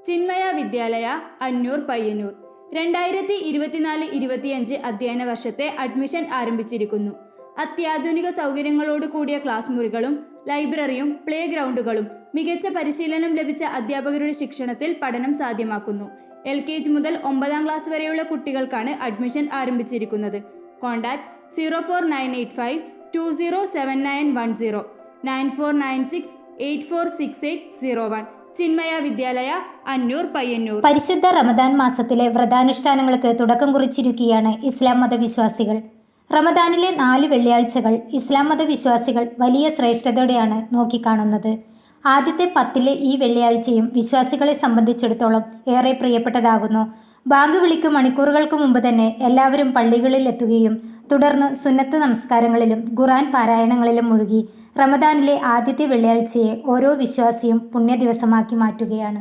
ചിന്മയ വിദ്യാലയ, അന്നൂർ, പയ്യന്നൂർ. 2024-25 അധ്യയന വർഷത്തെ അഡ്മിഷൻ ആരംഭിച്ചിരിക്കുന്നു. അത്യാധുനിക സൗകര്യങ്ങളോട് കൂടിയ ക്ലാസ് മുറികളും ലൈബ്രറിയും പ്ലേ ഗ്രൗണ്ടുകളും മികച്ച പരിശീലനം ലഭിച്ച അധ്യാപകരുടെ ശിക്ഷണത്തിൽ പഠനം സാധ്യമാക്കുന്നു. LKG മുതൽ 9ാം ക്ലാസ് വരെയുള്ള കുട്ടികൾക്കാണ് അഡ്മിഷൻ ആരംഭിച്ചിരിക്കുന്നത്. കോൺടാക്ട് 04985 207910 9496 846801. ചിന്മയ വിദ്യാലയ, അന്നൂർ, പയ്യന്നൂർ. പരിശുദ്ധ റമദാൻ മാസത്തിലെ വ്രതാനുഷ്ഠാനങ്ങൾക്ക് തുടക്കം കുറിച്ചിരിക്കുകയാണ് ഇസ്ലാം മതവിശ്വാസികൾ. റമദാനിലെ 4 വെള്ളിയാഴ്ചകൾ ഇസ്ലാം മതവിശ്വാസികൾ വലിയ ശ്രേഷ്ഠതയോടെയാണ് നോക്കിക്കാണുന്നത്. ആദ്യത്തെ 10ലെ ഈ വെള്ളിയാഴ്ചയും വിശ്വാസികളെ സംബന്ധിച്ചിടത്തോളം ഏറെ പ്രിയപ്പെട്ടതാകുന്നു. ബാങ്ക് വിളിക്ക് മണിക്കൂറുകൾക്ക് മുമ്പ് തന്നെ എല്ലാവരും പള്ളികളിൽ എത്തുകയും തുടർന്ന് സുന്നത്ത് നമസ്കാരങ്ങളിലും ഖുർആൻ പാരായണങ്ങളിലും മുഴുകി റമദാനിലെ ആദ്യത്തെ വെള്ളിയാഴ്ചയെ ഓരോ വിശ്വാസിയും പുണ്യ ദിവസമാക്കി മാറ്റുകയാണ്.